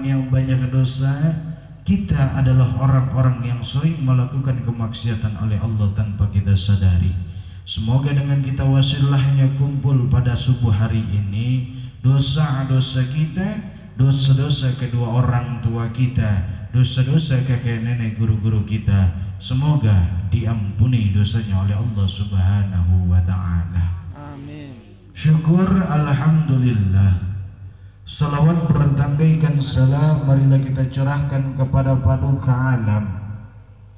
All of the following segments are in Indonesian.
yang banyak dosa, kita adalah orang-orang yang sering melakukan kemaksiatan oleh Allah tanpa kita sadari. Semoga dengan kita wasilahnya kumpul pada subuh hari ini, dosa-dosa kita, dosa-dosa kedua orang tua kita, dosa-dosa kakek nenek guru-guru kita, semoga diampuni dosanya oleh Allah Subhanahu wa ta'ala. Amin. Syukur alhamdulillah. Salawat bertambahkan salam marilah kita curahkan kepada paduka alam,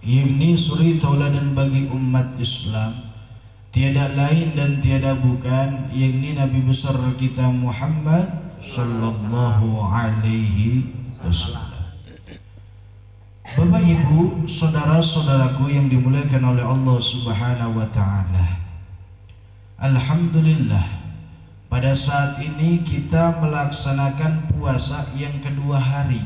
yakni suri tauladan bagi umat Islam, tiada lain dan tiada bukan, yakni Nabi besar kita Muhammad sallallahu alaihi wasallam. Bapak Ibu, saudara-saudaraku yang dimuliakan oleh Allah Subhanahu wa taala. Alhamdulillah, pada saat ini kita melaksanakan puasa yang kedua hari.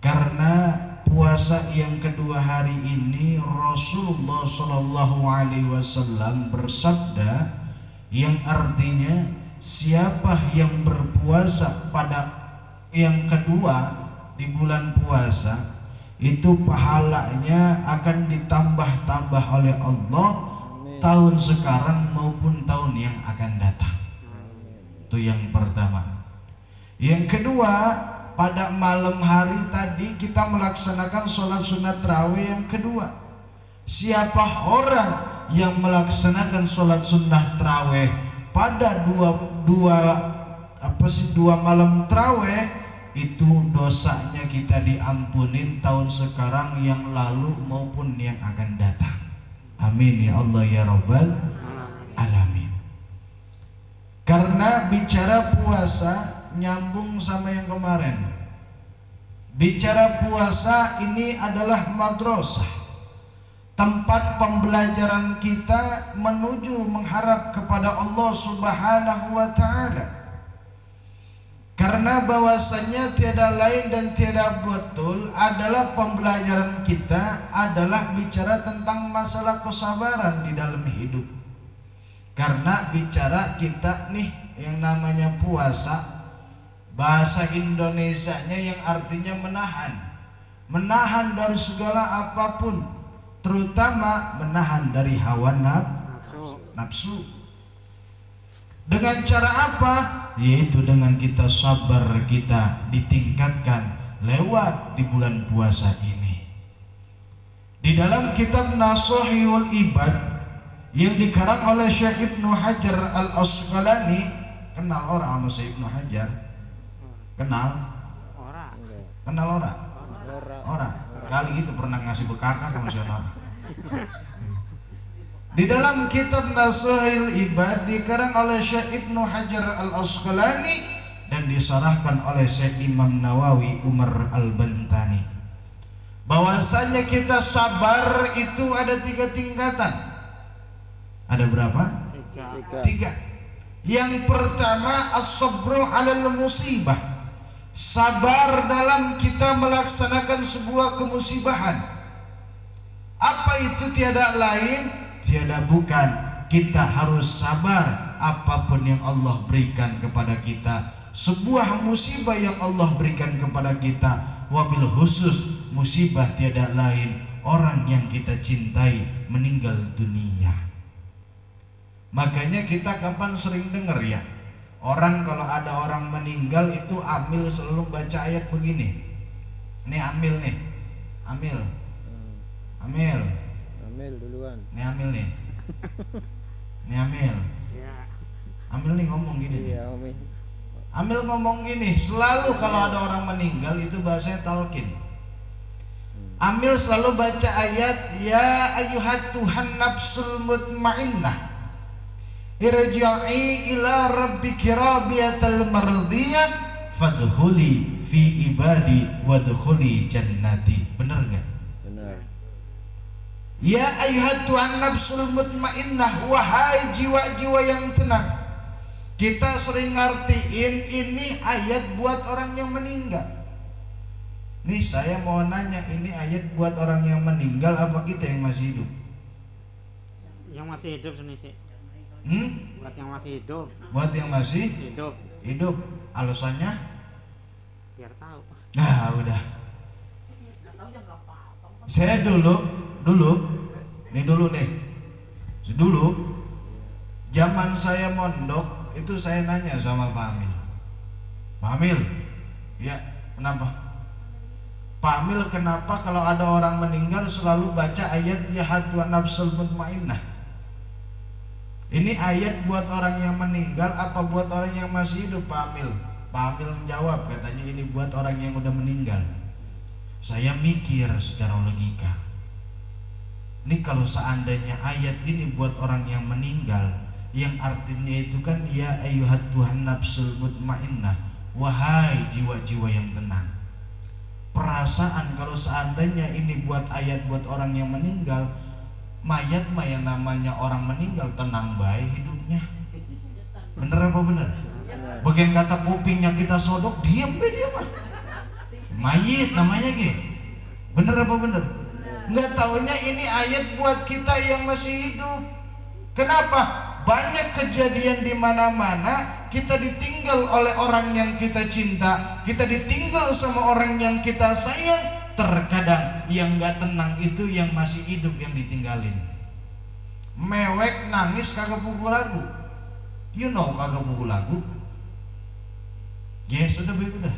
Karena puasa yang kedua hari ini Rasulullah Shallallahu Alaihi Wasallam bersabda, yang artinya siapa yang berpuasa pada yang kedua di bulan puasa, itu pahalanya akan ditambah-tambah oleh Allah tahun sekarang maupun tahun yang akan datang. Itu yang pertama. Yang kedua, pada malam hari tadi kita melaksanakan sholat sunat tarawih yang kedua. Siapa orang yang melaksanakan sholat sunat tarawih pada dua malam tarawih, itu dosanya kita diampunin tahun sekarang, yang lalu maupun yang akan datang. Amin ya Allah ya Rabbal alamin. Karena bicara puasa nyambung sama yang kemarin. Bicara puasa ini adalah madrasah, tempat pembelajaran kita menuju mengharap kepada Allah Subhanahu wa ta'ala. Karena bahwasanya tiada lain dan tiada betul adalah pembelajaran kita adalah bicara tentang masalah kesabaran di dalam hidup. Karena bicara kita nih yang namanya puasa, bahasa Indonesianya yang artinya menahan dari segala apapun, terutama menahan dari hawa nafsu. Dengan cara apa? Yaitu dengan kita sabar, kita ditingkatkan lewat di bulan puasa ini. Di dalam kitab Nasuhul Ibad yang dikarang oleh Syekh Ibnu Hajar Al-Asqalani, kenal orang sama Syekh Ibnu Hajar? Kenal orang? Kali gitu pernah ngasih bekakak sama siapa? Di dalam kitab Nasuhul Ibad dikarang oleh Syekh Ibnu Hajar Al-Asqalani dan disarahkan oleh Syekh Imam Nawawi Umar Al-Bantani, bahwasanya kita sabar itu ada 3 tingkatan. Ada berapa? 3. Yang pertama as-sabru 'alal musibah, sabar dalam kita melaksanakan sebuah kemusibahan. Apa itu? Tiada lain tiada bukan, kita harus sabar apapun yang Allah berikan kepada kita. Sebuah musibah yang Allah berikan kepada kita, wabil khusus musibah tiada lain orang yang kita cintai meninggal dunia. Makanya kita kapan sering dengar ya, orang kalau ada orang meninggal itu amil selalu baca ayat begini. Ini amil nih, amil duluan. Nih amil nih. Nih amil. Amil nih ngomong gini nih. Amil ngomong gini, selalu kalau ada orang meninggal itu bahasanya talqin. Amil selalu baca ayat ya ayyuhat Tuhan nafsul mutmainnah irji'i ila rabbiki radiyatal mardiyah fadkhuli fi ibadi wadkhuli jannati. Bener gak? Ya ayuhat Tuhan nafsul mutmainnah, wahai jiwa-jiwa yang tenang. Kita sering ngertiin ini ayat buat orang yang meninggal. Nih saya mau nanya, ini ayat buat orang yang meninggal apa kita yang masih hidup? Yang masih hidup sih. Buat yang masih hidup. Hidup. Alasannya? biar tahu. Nah udah. Saya dulu nih, dulu zaman saya mondok itu saya nanya sama Pak Amil. Pak Amil, ya kenapa? Pak Amil, kenapa kalau ada orang meninggal selalu baca ayat ya hatu nafsul mutmainnah? Ini ayat buat orang yang meninggal apa buat orang yang masih hidup, Pak Amil? Pak Amil menjawab, katanya ini buat orang yang udah meninggal. Saya mikir secara logika, ini kalau seandainya ayat ini buat orang yang meninggal, yang artinya itu kan ya ayyuhat Tuhan nafsul mutmainnah, wahai jiwa-jiwa yang tenang. Perasaan kalau seandainya ini buat ayat buat orang yang meninggal, mayat mah yang namanya orang meninggal tenang baik hidupnya. Bener apa bener? Bagian kata kupingnya kita sodok, diam be dia mah. Mayit namanya ge. Bener apa bener? Nggak taunya ini ayat buat kita yang masih hidup. Kenapa? Banyak kejadian di mana-mana kita ditinggal oleh orang yang kita cinta, kita ditinggal sama orang yang kita sayang. Terkadang yang nggak tenang itu yang masih hidup yang ditinggalin. Mewek nangis kagak pukul lagu. You know kagak pukul lagu. Yes, sudah baik udah.